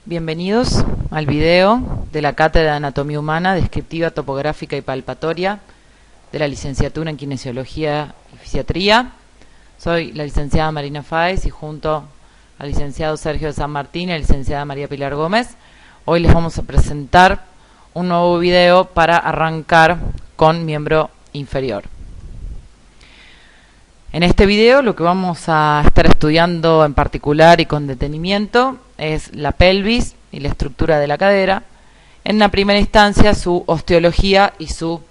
Bienvenidos al video de la Cátedra de Anatomía Humana, Descriptiva, Topográfica y Palpatoria de la Licenciatura en Kinesiología y Fisiatría. Soy la licenciada Marina Fáez y junto al licenciado Sergio de San Martín y la licenciada María Pilar Gómez, hoy les vamos a presentar un nuevo video para arrancar con miembro inferior. En este video lo que vamos a estar estudiando en particular y con detenimiento es la pelvis y la estructura de la cadera, en la primera instancia su osteología y su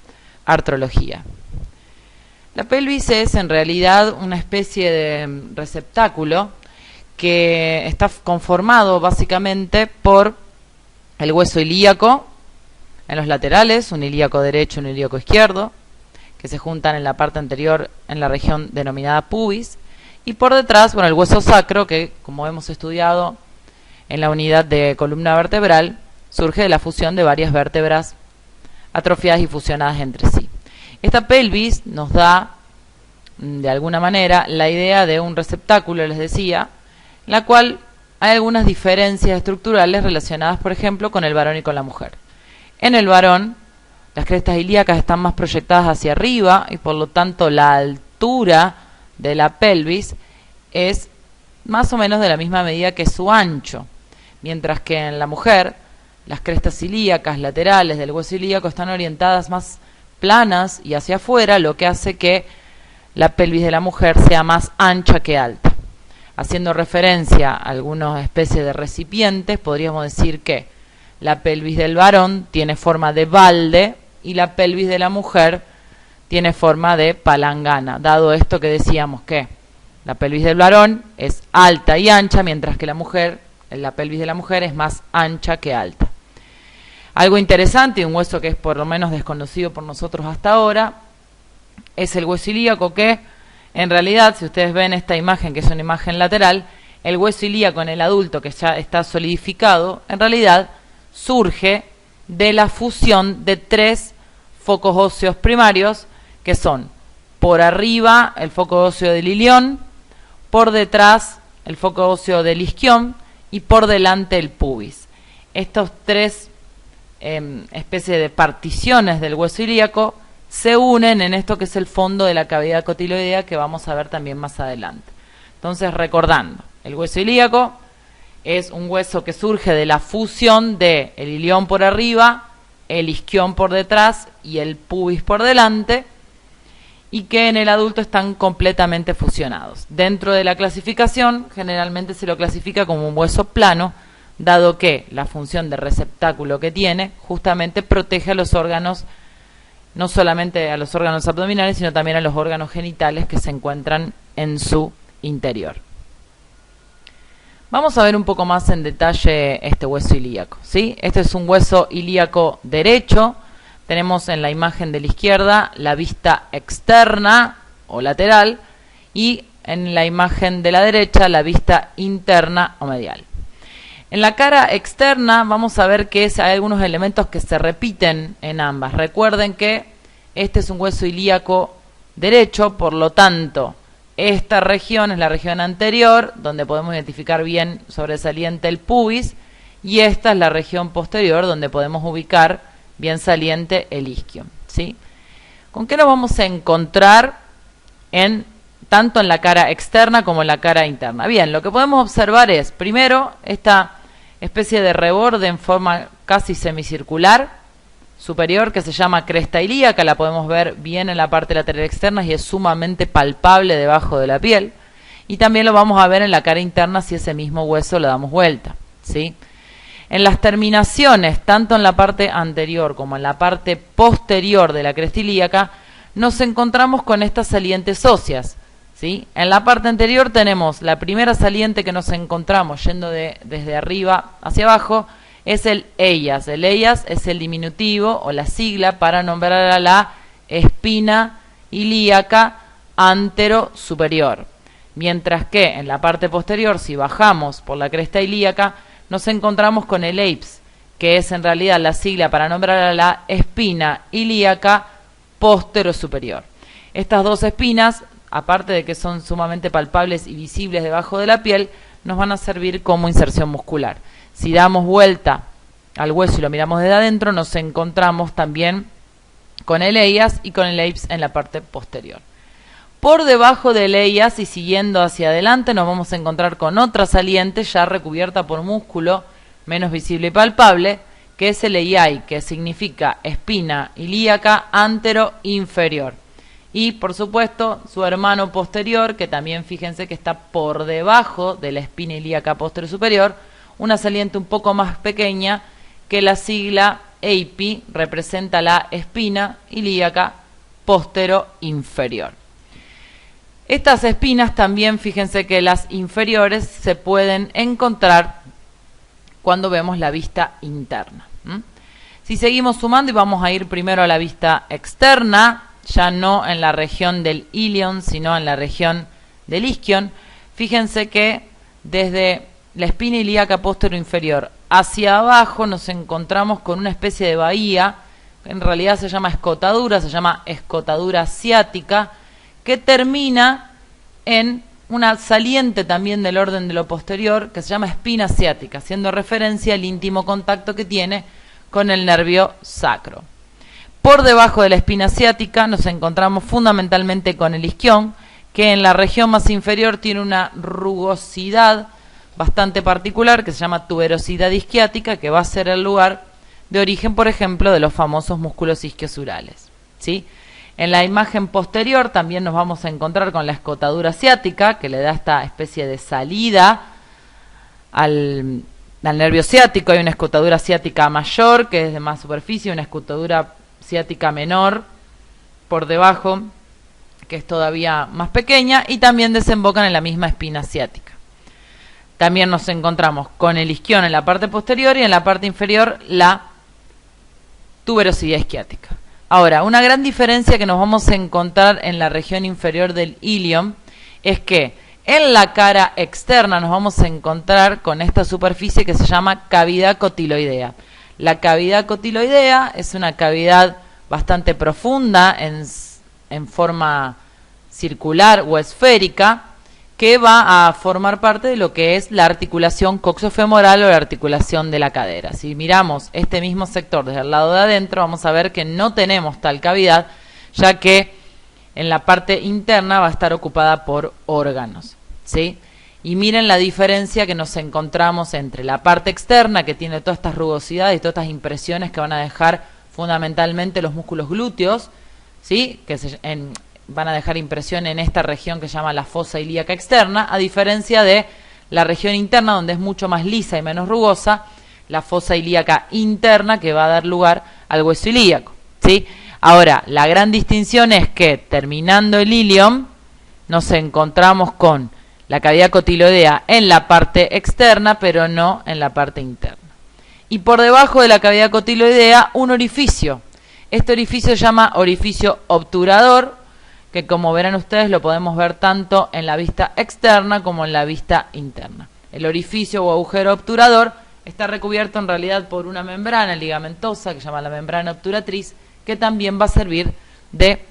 artrología. La pelvis es en realidad una especie de receptáculo que está conformado básicamente por el hueso ilíaco en los laterales, un ilíaco derecho y un ilíaco izquierdo, que se juntan en la parte anterior en la región denominada pubis, y por detrás, bueno, el hueso sacro, que como hemos estudiado en la unidad de columna vertebral, surge de la fusión de varias vértebras atrofiadas y fusionadas entre sí. Esta pelvis nos da, de alguna manera, la idea de un receptáculo, les decía, en la cual hay algunas diferencias estructurales relacionadas, por ejemplo, con el varón y con la mujer. En el varón, las crestas ilíacas están más proyectadas hacia arriba y por lo tanto la altura de la pelvis es más o menos de la misma medida que su ancho, mientras que en la mujer las crestas ilíacas laterales del hueso ilíaco están orientadas más planas y hacia afuera, lo que hace que la pelvis de la mujer sea más ancha que alta. Haciendo referencia a algunas especies de recipientes, podríamos decir que la pelvis del varón tiene forma de balde y la pelvis de la mujer tiene forma de palangana, dado esto que decíamos que la pelvis del varón es alta y ancha, mientras que la pelvis de la mujer es más ancha que alta. Algo interesante, y un hueso que es por lo menos desconocido por nosotros hasta ahora, es el hueso ilíaco, que en realidad, si ustedes ven esta imagen, que es una imagen lateral, el hueso ilíaco en el adulto, que ya está solidificado, en realidad surge de la fusión de tres focos óseos primarios, que son por arriba el foco óseo del ilión, por detrás el foco óseo del isquión y por delante el pubis. Estos tres especies de particiones del hueso ilíaco se unen en esto que es el fondo de la cavidad cotiloidea, que vamos a ver también más adelante. Entonces, recordando, el hueso ilíaco es un hueso que surge de la fusión de el ilión por arriba, el isquión por detrás y el pubis por delante, y que en el adulto están completamente fusionados. Dentro de la clasificación, generalmente se lo clasifica como un hueso plano, dado que la función de receptáculo que tiene justamente protege a los órganos, no solamente a los órganos abdominales, sino también a los órganos genitales que se encuentran en su interior. Vamos a ver un poco más en detalle este hueso ilíaco, ¿sí? Este es un hueso ilíaco derecho. Tenemos en la imagen de la izquierda la vista externa o lateral y en la imagen de la derecha la vista interna o medial. En la cara externa vamos a ver que hay algunos elementos que se repiten en ambas. Recuerden que este es un hueso ilíaco derecho, por lo tanto, esta región es la región anterior, donde podemos identificar bien sobresaliente el pubis, y esta es la región posterior, donde podemos ubicar bien saliente el isquio, ¿sí? ¿Con qué nos vamos a encontrar tanto en la cara externa como en la cara interna? Bien, lo que podemos observar es, primero, esta especie de reborde en forma casi semicircular superior, que se llama cresta ilíaca, la podemos ver bien en la parte lateral externa y es sumamente palpable debajo de la piel, y también lo vamos a ver en la cara interna si ese mismo hueso le damos vuelta, ¿sí? En las terminaciones, tanto en la parte anterior como en la parte posterior de la cresta ilíaca, nos encontramos con estas salientes óseas, ¿sí? En la parte anterior tenemos la primera saliente que nos encontramos yendo desde arriba hacia abajo, es el EIAS. El EIAS es el diminutivo o la sigla para nombrar a la espina ilíaca antero-superior. Mientras que en la parte posterior, si bajamos por la cresta ilíaca, nos encontramos con el EIPS, que es en realidad la sigla para nombrar a la espina ilíaca postero-superior. Estas dos espinas, aparte de que son sumamente palpables y visibles debajo de la piel, nos van a servir como inserción muscular. Si damos vuelta al hueso y lo miramos desde adentro, nos encontramos también con el EIAS y con el EIPS en la parte posterior. Por debajo del EIAS y siguiendo hacia adelante nos vamos a encontrar con otra saliente ya recubierta por músculo menos visible y palpable, que es el EIAI, que significa espina ilíaca antero-inferior. Y por supuesto su hermano posterior, que también fíjense que está por debajo de la espina ilíaca posterior-superior, una saliente un poco más pequeña que la sigla EIPI representa la espina ilíaca postero-inferior. Estas espinas también, fíjense que las inferiores se pueden encontrar cuando vemos la vista interna. Si seguimos sumando y vamos a ir primero a la vista externa, ya no en la región del ilion, sino en la región del isquion, fíjense que desde la espina ilíaca postero-inferior hacia abajo nos encontramos con una especie de bahía, en realidad se llama escotadura ciática, que termina en una saliente también del orden de lo posterior, que se llama espina ciática, haciendo referencia al íntimo contacto que tiene con el nervio sacro. Por debajo de la espina ciática nos encontramos fundamentalmente con el isquión, que en la región más inferior tiene una rugosidad bastante particular, que se llama tuberosidad isquiática, que va a ser el lugar de origen, por ejemplo, de los famosos músculos isquiosurales, ¿sí? En la imagen posterior también nos vamos a encontrar con la escotadura ciática, que le da esta especie de salida al nervio ciático. Hay una escotadura ciática mayor, que es de más superficie, una escotadura ciática menor por debajo, que es todavía más pequeña, y también desembocan en la misma espina ciática. También nos encontramos con el isquión en la parte posterior y en la parte inferior la tuberosidad isquiática. Ahora, una gran diferencia que nos vamos a encontrar en la región inferior del ilion es que en la cara externa nos vamos a encontrar con esta superficie que se llama cavidad cotiloidea. La cavidad cotiloidea es una cavidad bastante profunda en forma circular o esférica, que va a formar parte de lo que es la articulación coxofemoral o la articulación de la cadera. Si miramos este mismo sector desde el lado de adentro, vamos a ver que no tenemos tal cavidad, ya que en la parte interna va a estar ocupada por órganos, ¿sí? Y miren la diferencia que nos encontramos entre la parte externa, que tiene todas estas rugosidades y todas estas impresiones que van a dejar fundamentalmente los músculos glúteos, ¿sí? Que van a dejar impresión en esta región que se llama la fosa ilíaca externa, a diferencia de la región interna, donde es mucho más lisa y menos rugosa, la fosa ilíaca interna, que va a dar lugar al hueso ilíaco, ¿sí? Ahora, la gran distinción es que terminando el ilion nos encontramos con la cavidad cotiloidea en la parte externa, pero no en la parte interna. Y por debajo de la cavidad cotiloidea, un orificio. Este orificio se llama orificio obturador, que como verán ustedes lo podemos ver tanto en la vista externa como en la vista interna. El orificio o agujero obturador está recubierto en realidad por una membrana ligamentosa que se llama la membrana obturatriz, que también va a servir de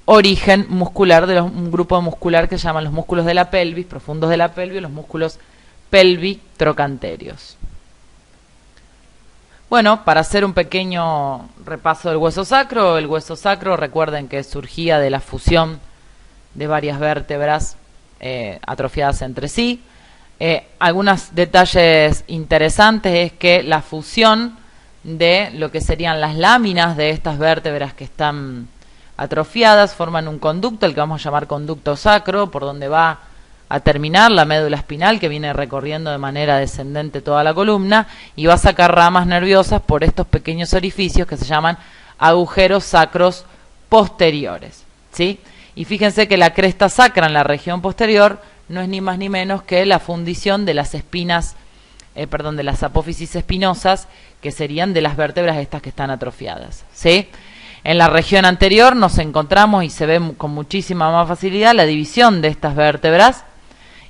origen muscular de un grupo muscular que se llaman los músculos de la pelvis, profundos de la pelvis, los músculos pelvitrocanterios. Bueno, para hacer un pequeño repaso del hueso sacro, el hueso sacro, recuerden que surgía de la fusión de varias vértebras atrofiadas entre sí. Algunos detalles interesantes es que la fusión de lo que serían las láminas de estas vértebras que están atrofiadas forman un conducto, el que vamos a llamar conducto sacro, por donde va a terminar la médula espinal, que viene recorriendo de manera descendente toda la columna y va a sacar ramas nerviosas por estos pequeños orificios que se llaman agujeros sacros posteriores, ¿sí? Y fíjense que la cresta sacra en la región posterior no es ni más ni menos que la fundición de las espinas, de las apófisis espinosas, que serían de las vértebras estas que están atrofiadas, ¿sí? En la región anterior nos encontramos, y se ve con muchísima más facilidad, la división de estas vértebras,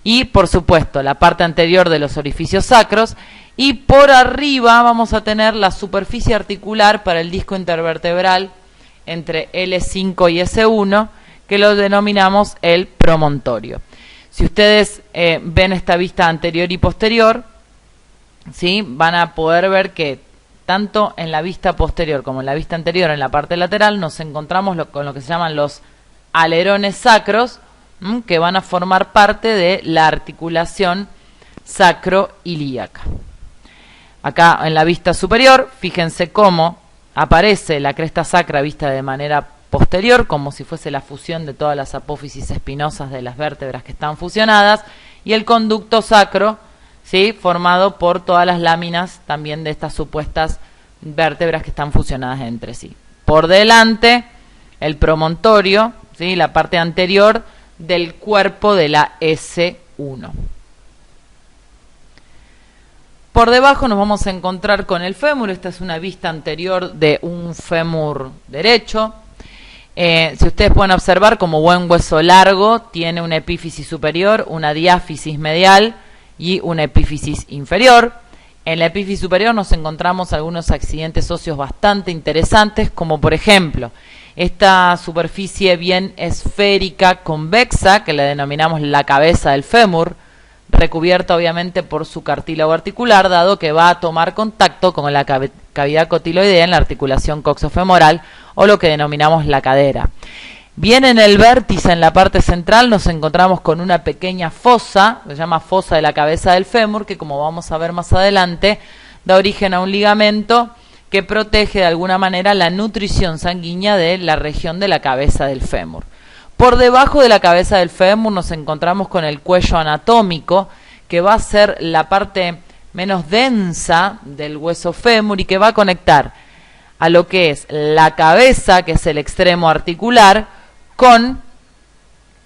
y por supuesto la parte anterior de los orificios sacros, y por arriba vamos a tener la superficie articular para el disco intervertebral entre L5 y S1, que lo denominamos el promontorio. Si ustedes ven esta vista anterior y posterior, ¿sí? Van a poder ver que tanto en la vista posterior como en la vista anterior, en la parte lateral, nos encontramos con lo que se llaman los alerones sacros, que van a formar parte de la articulación sacroilíaca. Acá en la vista superior, fíjense cómo aparece la cresta sacra vista de manera posterior, como si fuese la fusión de todas las apófisis espinosas de las vértebras que están fusionadas, y el conducto sacro, ¿sí? Formado por todas las láminas también de estas supuestas vértebras que están fusionadas entre sí. Por delante, el promontorio, ¿sí? La parte anterior del cuerpo de la S1. Por debajo nos vamos a encontrar con el fémur. Esta es una vista anterior de un fémur derecho. Si ustedes pueden observar, como buen hueso largo, tiene una epífisis superior, una diáfisis medial y una epífisis inferior. En la epífisis superior nos encontramos algunos accidentes óseos bastante interesantes, como por ejemplo esta superficie bien esférica convexa, que le denominamos la cabeza del fémur, recubierta obviamente por su cartílago articular, dado que va a tomar contacto con la cavidad cotiloidea en la articulación coxofemoral, o lo que denominamos la cadera. Bien en el vértice, en la parte central, nos encontramos con una pequeña fosa, se llama fosa de la cabeza del fémur, que como vamos a ver más adelante, da origen a un ligamento que protege de alguna manera la nutrición sanguínea de la región de la cabeza del fémur. Por debajo de la cabeza del fémur nos encontramos con el cuello anatómico, que va a ser la parte menos densa del hueso fémur y que va a conectar a lo que es la cabeza, que es el extremo articular, con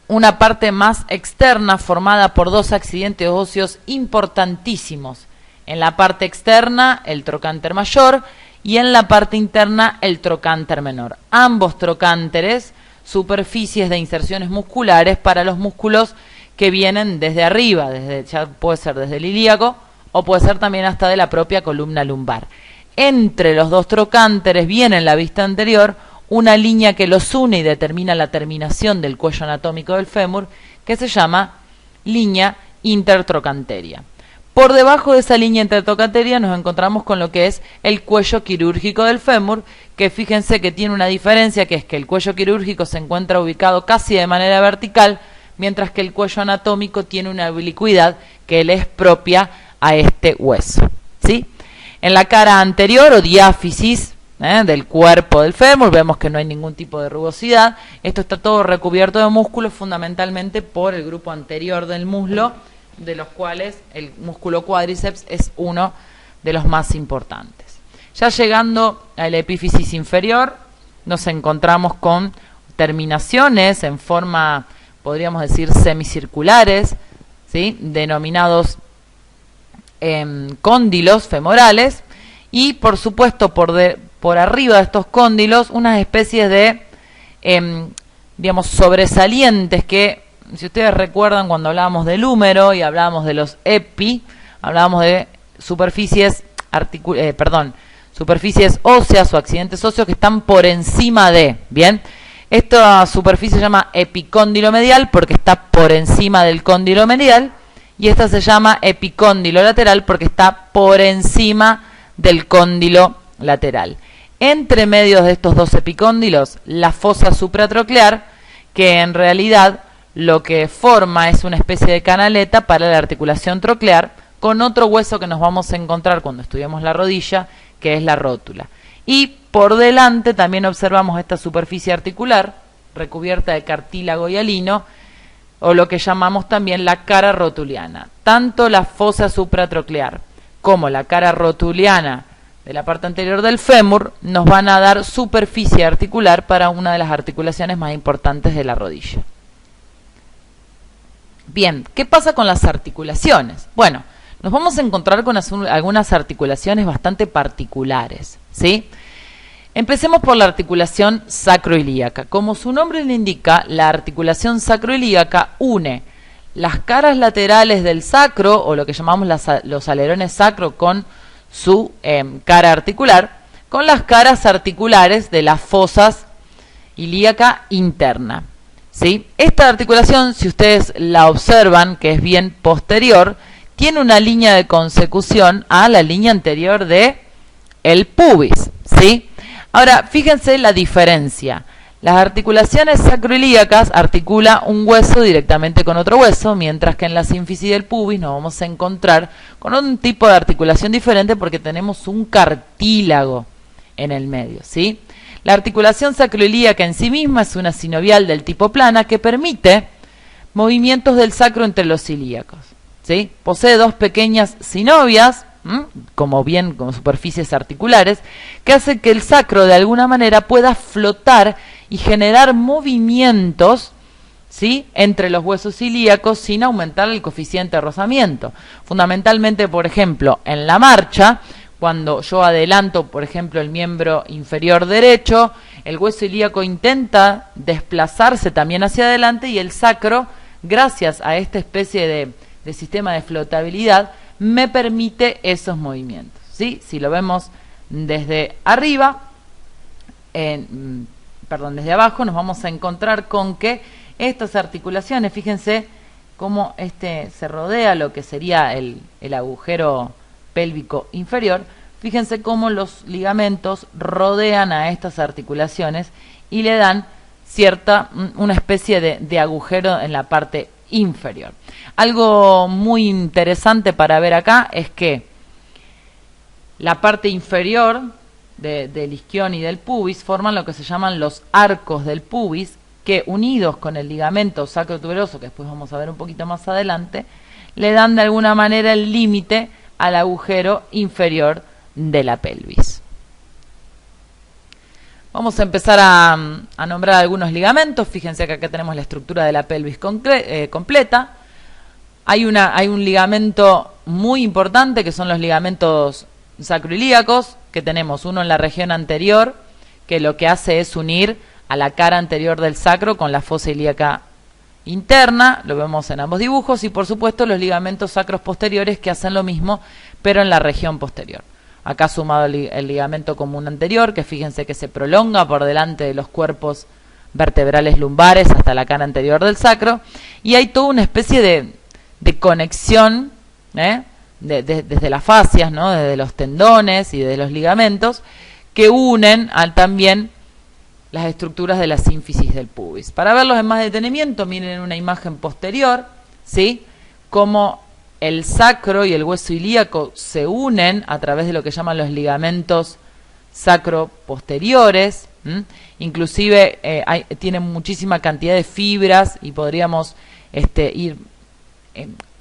una parte más externa formada por dos accidentes óseos importantísimos. En la parte externa, el trocánter mayor, y en la parte interna, el trocánter menor. Ambos trocánteres, superficies de inserciones musculares para los músculos que vienen desde arriba, ya puede ser desde el ilíaco o puede ser también hasta de la propia columna lumbar. Entre los dos trocánteres viene en la vista anterior una línea que los une y determina la terminación del cuello anatómico del fémur, que se llama línea intertrocanteria. Por debajo de esa línea intertrocanteria nos encontramos con lo que es el cuello quirúrgico del fémur, que fíjense que tiene una diferencia, que es que el cuello quirúrgico se encuentra ubicado casi de manera vertical, mientras que el cuello anatómico tiene una oblicuidad que le es propia a este hueso, ¿sí? En la cara anterior o diáfisis del cuerpo del fémur vemos que no hay ningún tipo de rugosidad. Esto está todo recubierto de músculos, fundamentalmente por el grupo anterior del muslo, de los cuales el músculo cuádriceps es uno de los más importantes. Ya llegando a la epífisis inferior, nos encontramos con terminaciones en forma, podríamos decir, semicirculares, ¿sí? Denominados cóndilos femorales, y por supuesto por arriba de estos cóndilos unas especies de digamos sobresalientes que, si ustedes recuerdan, cuando hablábamos del húmero y hablábamos de los epi, hablábamos de superficies superficies óseas o accidentes óseos que están por encima de, ¿bien? Esta superficie se llama epicóndilo medial porque está por encima del cóndilo medial, y esta se llama epicóndilo lateral porque está por encima del cóndilo lateral. Entre medios de estos dos epicóndilos, la fosa supratroclear, que en realidad lo que forma es una especie de canaleta para la articulación troclear, con otro hueso que nos vamos a encontrar cuando estudiamos la rodilla, que es la rótula. Y por delante también observamos esta superficie articular, recubierta de cartílago hialino, o lo que llamamos también la cara rotuliana. Tanto la fosa supratroclear como la cara rotuliana de la parte anterior del fémur nos van a dar superficie articular para una de las articulaciones más importantes de la rodilla. Bien, ¿qué pasa con las articulaciones? Bueno, nos vamos a encontrar con algunas articulaciones bastante particulares, ¿sí? Empecemos por la articulación sacroilíaca. Como su nombre le indica, la articulación sacroilíaca une las caras laterales del sacro, o lo que llamamos los alerones sacro con su cara articular, con las caras articulares de las fosas ilíaca interna. ¿sí? Esta articulación, si ustedes la observan, que es bien posterior, tiene una línea de consecución a la línea anterior de el pubis, ¿sí? Ahora, fíjense la diferencia. Las articulaciones sacroilíacas articula un hueso directamente con otro hueso, mientras que en la sínfisis del pubis nos vamos a encontrar con un tipo de articulación diferente porque tenemos un cartílago en el medio, ¿sí? La articulación sacroilíaca en sí misma es una sinovial del tipo plana que permite movimientos del sacro entre los ilíacos, ¿sí? Posee dos pequeñas sinovias, como superficies articulares, que hacen que el sacro de alguna manera pueda flotar y generar movimientos, ¿sí?, entre los huesos ilíacos sin aumentar el coeficiente de rozamiento. Fundamentalmente, por ejemplo, en la marcha, cuando yo adelanto, por ejemplo, el miembro inferior derecho, el hueso ilíaco intenta desplazarse también hacia adelante y el sacro, gracias a esta especie de sistema de flotabilidad, me permite esos movimientos, ¿sí? Si lo vemos desde arriba, desde abajo, nos vamos a encontrar con que estas articulaciones, fíjense cómo se rodea lo que sería el agujero pélvico inferior, fíjense cómo los ligamentos rodean a estas articulaciones y le dan una especie de agujero en la parte inferior. Algo muy interesante para ver acá es que la parte inferior del isquion y del pubis forman lo que se llaman los arcos del pubis, que unidos con el ligamento sacrotuberoso, que después vamos a ver un poquito más adelante, le dan de alguna manera el límite al agujero inferior de la pelvis. Vamos a empezar a nombrar algunos ligamentos. Fíjense que acá tenemos la estructura de la pelvis completa. Hay un ligamento muy importante que son los ligamentos sacroilíacos, que tenemos uno en la región anterior, que lo que hace es unir a la cara anterior del sacro con la fosa ilíaca interna, lo vemos en ambos dibujos, y por supuesto los ligamentos sacros posteriores que hacen lo mismo, pero en la región posterior. Acá sumado el ligamento común anterior, que fíjense que se prolonga por delante de los cuerpos vertebrales lumbares hasta la cara anterior del sacro, y hay toda una especie de conexión, desde las fascias, ¿no?, desde los tendones y de los ligamentos, que unen también las estructuras de la sínfisis del pubis. Para verlos en más detenimiento, miren una imagen posterior, ¿sí?, cómo el sacro y el hueso ilíaco se unen a través de lo que llaman los ligamentos sacroposteriores. Inclusive tienen muchísima cantidad de fibras y podríamos ir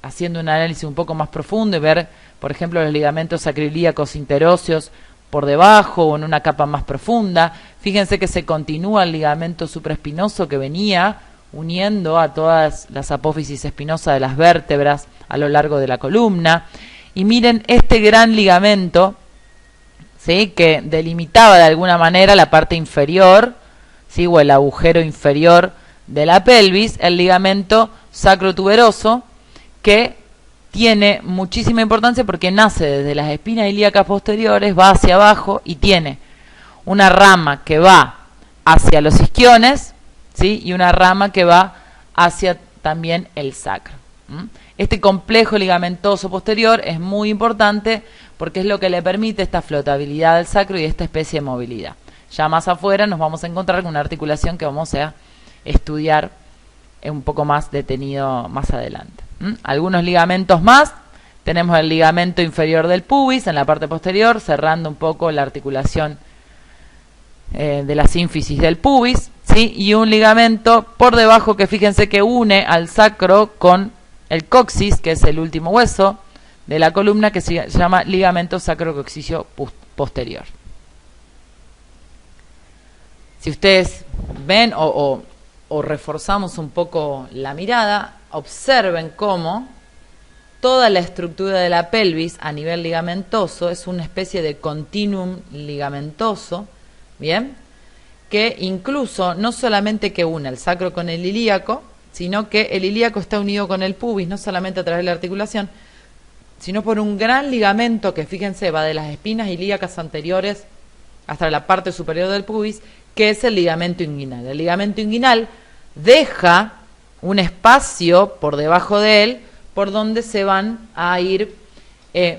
haciendo un análisis un poco más profundo y ver, por ejemplo, los ligamentos sacroilíacos interóseos por debajo o en una capa más profunda. Fíjense que se continúa el ligamento supraespinoso que venía uniendo a todas las apófisis espinosas de las vértebras a lo largo de la columna. Y miren este gran ligamento, ¿sí?, que delimitaba de alguna manera la parte inferior, ¿sí?, o el agujero inferior de la pelvis, el ligamento sacrotuberoso, que tiene muchísima importancia porque nace desde las espinas ilíacas posteriores, va hacia abajo y tiene una rama que va hacia los isquiones, ¿sí?, y una rama que va hacia también el sacro. Este complejo ligamentoso posterior es muy importante porque es lo que le permite esta flotabilidad del sacro y esta especie de movilidad. Ya más afuera nos vamos a encontrar con una articulación que vamos a estudiar un poco más detenido más adelante. Algunos ligamentos más. Tenemos el ligamento inferior del pubis en la parte posterior, cerrando un poco la articulación de la sínfisis del pubis, ¿sí?, y un ligamento por debajo que fíjense que une al sacro con el coxis, que es el último hueso de la columna, que se llama ligamento sacrocoxisio posterior. Si ustedes ven o reforzamos un poco la mirada, observen cómo toda la estructura de la pelvis a nivel ligamentoso es una especie de continuum ligamentoso, ¿bien?, que incluso no solamente que une el sacro con el ilíaco, sino que el ilíaco está unido con el pubis, no solamente a través de la articulación, sino por un gran ligamento que, fíjense, va de las espinas ilíacas anteriores hasta la parte superior del pubis, que es el ligamento inguinal. El ligamento inguinal deja un espacio por debajo de él por donde se van a ir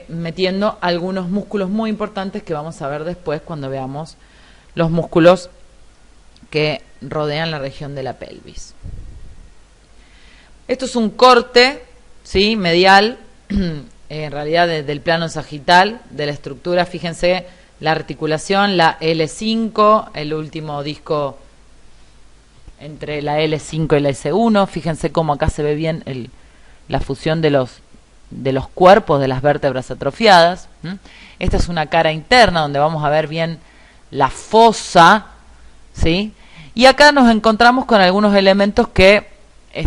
metiendo algunos músculos muy importantes que vamos a ver después cuando veamos los músculos que rodean la región de la pelvis. Esto es un corte, ¿sí?, medial, en realidad del plano sagital, de la estructura. Fíjense la articulación, la L5, el último disco entre la L5 y la S1. Fíjense cómo acá se ve bien la fusión de los cuerpos, de las vértebras atrofiadas. Esta es una cara interna donde vamos a ver bien la fosa, ¿sí? Y acá nos encontramos con algunos elementos que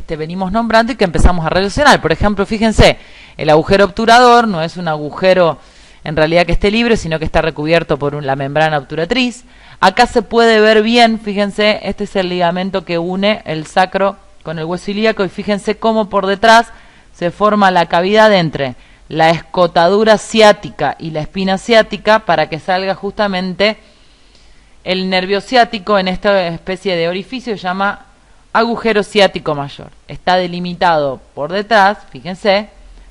venimos nombrando y que empezamos a relacionar. Por ejemplo, fíjense, el agujero obturador no es un agujero en realidad que esté libre, sino que está recubierto por la membrana obturatriz. Acá se puede ver bien, fíjense, este es el ligamento que une el sacro con el hueso ilíaco, y fíjense cómo por detrás se forma la cavidad entre la escotadura ciática y la espina ciática para que salga justamente el nervio ciático en esta especie de orificio que se llama agujero ciático mayor. Está delimitado por detrás, fíjense,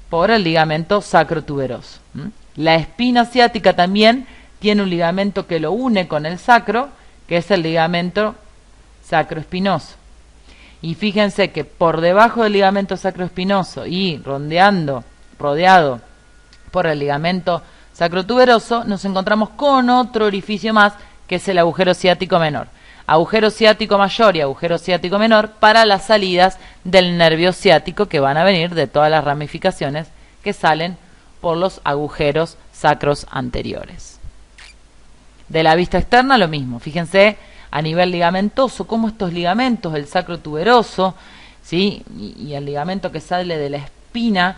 por el ligamento sacrotuberoso. La espina ciática también tiene un ligamento que lo une con el sacro, que es el ligamento sacroespinoso. Y fíjense que por debajo del ligamento sacroespinoso y rodeado por el ligamento sacrotuberoso, nos encontramos con otro orificio más, que es el agujero ciático menor. Agujero ciático mayor y agujero ciático menor para las salidas del nervio ciático, que van a venir de todas las ramificaciones que salen por los agujeros sacros anteriores. De la vista externa lo mismo. Fíjense a nivel ligamentoso cómo estos ligamentos, el sacrotuberoso, ¿sí?, y el ligamento que sale de la espina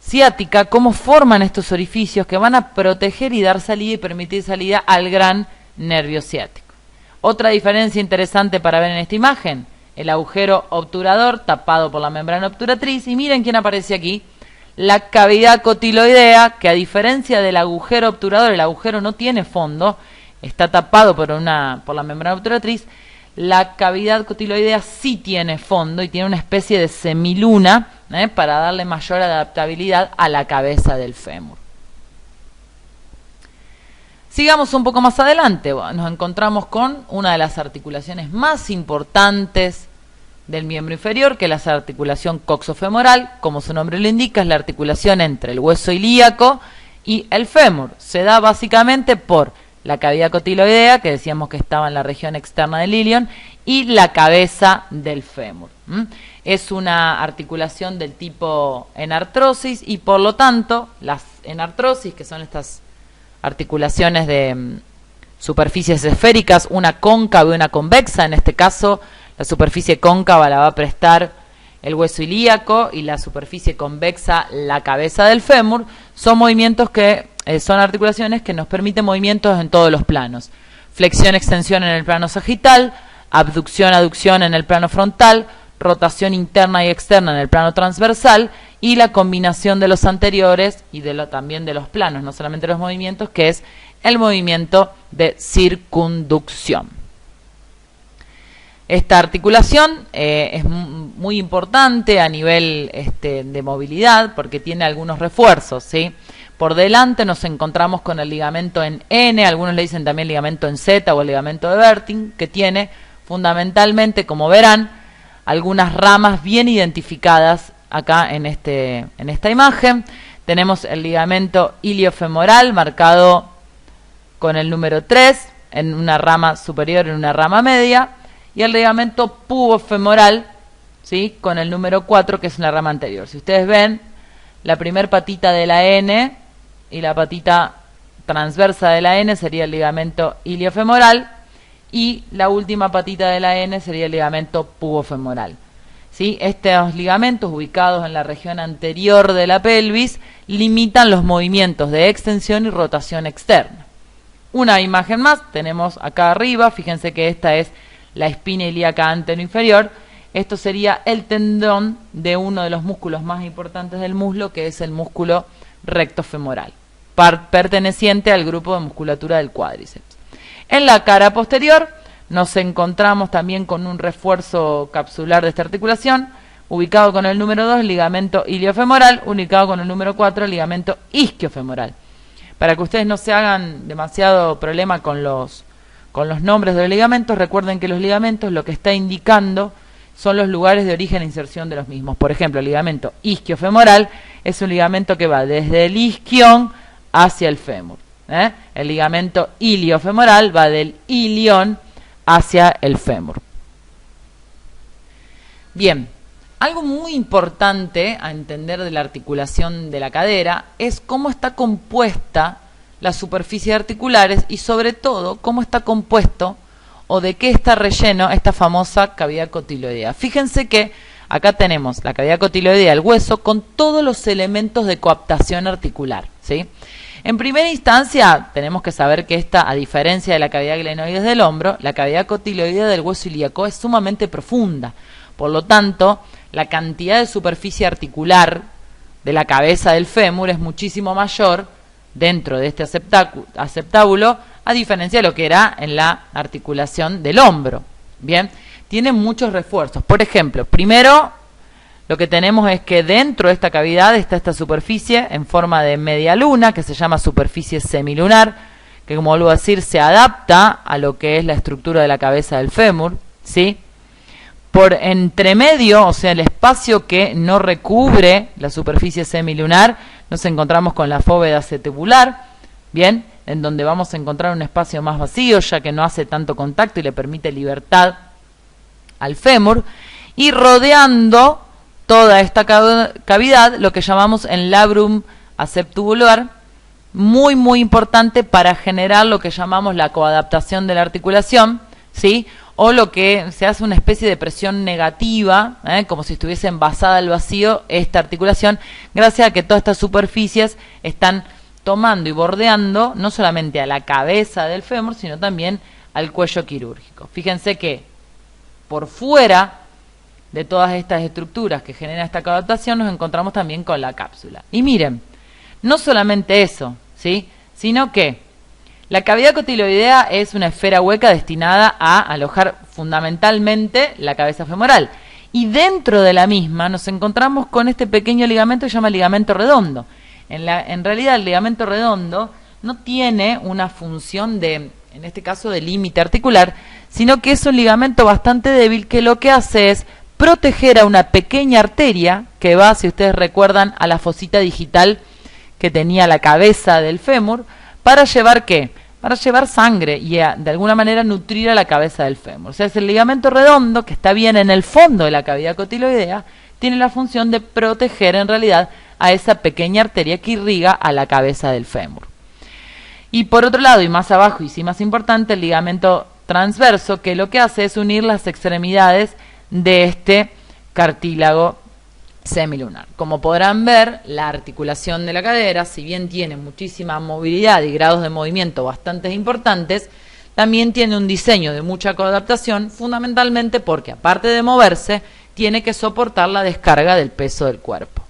ciática, cómo forman estos orificios que van a proteger y dar salida y permitir salida al gran nervio ciático. Otra diferencia interesante para ver en esta imagen, el agujero obturador tapado por la membrana obturatriz, y miren quién aparece aquí, la cavidad cotiloidea, que a diferencia del agujero obturador, el agujero no tiene fondo, está tapado por la membrana obturatriz. La cavidad cotiloidea sí tiene fondo y tiene una especie de semiluna, para darle mayor adaptabilidad a la cabeza del fémur. Sigamos un poco más adelante, nos encontramos con una de las articulaciones más importantes del miembro inferior, que es la articulación coxofemoral. Como su nombre lo indica, es la articulación entre el hueso ilíaco y el fémur. Se da básicamente por la cavidad cotiloidea, que decíamos que estaba en la región externa del ilion, y la cabeza del fémur. Es una articulación del tipo enartrosis, y por lo tanto, las enartrosis, que son estas articulaciones de superficies esféricas, una cóncava y una convexa. En este caso, la superficie cóncava la va a prestar el hueso ilíaco y la superficie convexa la cabeza del fémur. Son movimientos que son articulaciones que nos permiten movimientos en todos los planos. Flexión, extensión en el plano sagital, abducción, aducción en el plano frontal, rotación interna y externa en el plano transversal, y la combinación de los anteriores y también de los planos, no solamente los movimientos, que es el movimiento de circunducción. Esta articulación es muy importante a nivel de movilidad, porque tiene algunos refuerzos, ¿sí? Por delante nos encontramos con el ligamento en N, algunos le dicen también ligamento en Z o el ligamento de Werting, que tiene fundamentalmente, como verán, algunas ramas bien identificadas acá en esta imagen. Tenemos el ligamento iliofemoral marcado con el número 3 en una rama superior y en una rama media, y el ligamento pubofemoral, ¿sí?, con el número 4, que es una rama anterior. Si ustedes ven, la primer patita de la N y la patita transversa de la N sería el ligamento iliofemoral, y la última patita de la N sería el ligamento pubofemoral. ¿Sí? Estos ligamentos, ubicados en la región anterior de la pelvis, limitan los movimientos de extensión y rotación externa. Una imagen más tenemos acá arriba. Fíjense que esta es la espina ilíaca anteroinferior. Esto sería el tendón de uno de los músculos más importantes del muslo, que es el músculo rectofemoral, perteneciente al grupo de musculatura del cuádriceps. En la cara posterior nos encontramos también con un refuerzo capsular de esta articulación, ubicado con el número 2, ligamento iliofemoral, ubicado con el número 4, ligamento isquiofemoral. Para que ustedes no se hagan demasiado problema con los nombres de los ligamentos, recuerden que los ligamentos lo que está indicando son los lugares de origen e inserción de los mismos. Por ejemplo, el ligamento isquiofemoral es un ligamento que va desde el isquion hacia el fémur. El ligamento iliofemoral va del ilion hacia el fémur. Bien, algo muy importante a entender de la articulación de la cadera es cómo está compuesta la superficie de articulares y sobre todo cómo está compuesto o de qué está relleno esta famosa cavidad cotiloidea. Fíjense que acá tenemos la cavidad cotiloidea del hueso con todos los elementos de coaptación articular, ¿sí? En primera instancia, tenemos que saber que esta, a diferencia de la cavidad glenoides del hombro, la cavidad cotiloidea del hueso ilíaco es sumamente profunda. Por lo tanto, la cantidad de superficie articular de la cabeza del fémur es muchísimo mayor dentro de este aceptábulo, a diferencia de lo que era en la articulación del hombro. Bien, tiene muchos refuerzos. Por ejemplo, primero, lo que tenemos es que dentro de esta cavidad está esta superficie en forma de media luna, que se llama superficie semilunar, que, como vuelvo a decir, se adapta a lo que es la estructura de la cabeza del fémur, ¿sí? Por entremedio, o sea, el espacio que no recubre la superficie semilunar, nos encontramos con la fóvea acetubular, ¿bien? En donde vamos a encontrar un espacio más vacío, ya que no hace tanto contacto y le permite libertad al fémur, y rodeando toda esta cavidad, lo que llamamos el labrum acetubular, muy muy importante para generar lo que llamamos la coadaptación de la articulación, ¿sí? O lo que se hace una especie de presión negativa, como si estuviese envasada al vacío esta articulación, gracias a que todas estas superficies están tomando y bordeando no solamente a la cabeza del fémur, sino también al cuello quirúrgico. Fíjense que por fuera de todas estas estructuras que generan esta coadaptación nos encontramos también con la cápsula. Y miren, no solamente eso, ¿sí? Sino que la cavidad cotiloidea es una esfera hueca destinada a alojar fundamentalmente la cabeza femoral. Y dentro de la misma nos encontramos con este pequeño ligamento que se llama ligamento redondo. En realidad el ligamento redondo no tiene una función de, en este caso, de límite articular, sino que es un ligamento bastante débil que lo que hace es proteger a una pequeña arteria que va, si ustedes recuerdan, a la fosita digital que tenía la cabeza del fémur, para llevar ¿qué? Para llevar sangre y de alguna manera nutrir a la cabeza del fémur. O sea, es el ligamento redondo que está bien en el fondo de la cavidad cotiloidea, tiene la función de proteger en realidad a esa pequeña arteria que irriga a la cabeza del fémur. Y por otro lado, y más abajo y sí más importante, el ligamento transverso, que lo que hace es unir las extremidades de este cartílago semilunar. Como podrán ver, la articulación de la cadera, si bien tiene muchísima movilidad y grados de movimiento bastante importantes, también tiene un diseño de mucha coadaptación, fundamentalmente porque, aparte de moverse, tiene que soportar la descarga del peso del cuerpo.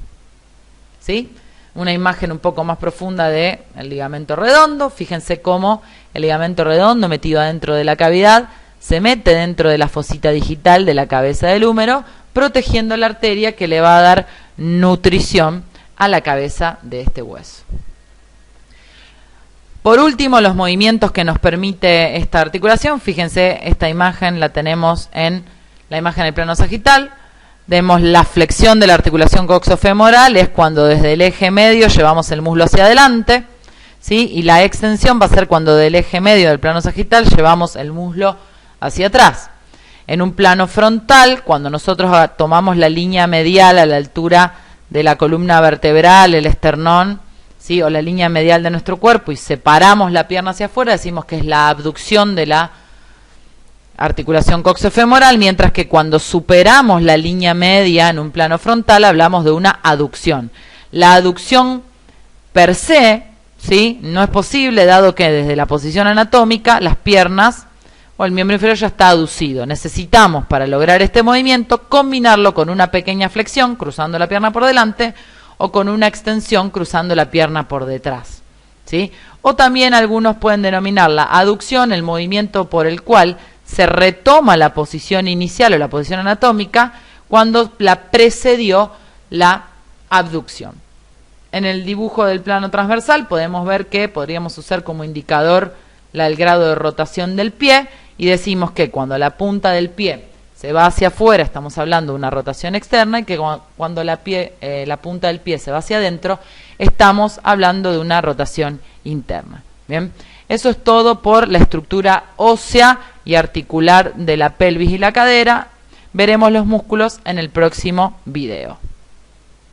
¿Sí? Una imagen un poco más profunda del ligamento redondo. Fíjense cómo el ligamento redondo metido adentro de la cavidad se mete dentro de la fosita digital de la cabeza del húmero, protegiendo la arteria que le va a dar nutrición a la cabeza de este hueso. Por último, los movimientos que nos permite esta articulación. Fíjense, esta imagen la tenemos en la imagen del plano sagital. Vemos la flexión de la articulación coxofemoral, es cuando desde el eje medio llevamos el muslo hacia adelante, ¿sí? Y la extensión va a ser cuando del eje medio del plano sagital llevamos el muslo hacia atrás. En un plano frontal, cuando nosotros tomamos la línea medial a la altura de la columna vertebral, el esternón, ¿sí? O la línea medial de nuestro cuerpo y separamos la pierna hacia afuera, decimos que es la abducción de la articulación coxofemoral, mientras que cuando superamos la línea media en un plano frontal hablamos de una aducción. La aducción per se, ¿sí? No es posible, dado que desde la posición anatómica las piernas o el miembro inferior ya está aducido. Necesitamos, para lograr este movimiento, combinarlo con una pequeña flexión, cruzando la pierna por delante, o con una extensión, cruzando la pierna por detrás, ¿sí? O también algunos pueden denominar la aducción el movimiento por el cual se retoma la posición inicial o la posición anatómica cuando la precedió la abducción. En el dibujo del plano transversal podemos ver que podríamos usar como indicador el grado de rotación del pie y decimos que cuando la punta del pie se va hacia afuera estamos hablando de una rotación externa y que cuando la punta del pie se va hacia adentro estamos hablando de una rotación interna. Bien, eso es todo por la estructura ósea y articular de la pelvis y la cadera. Veremos los músculos en el próximo video.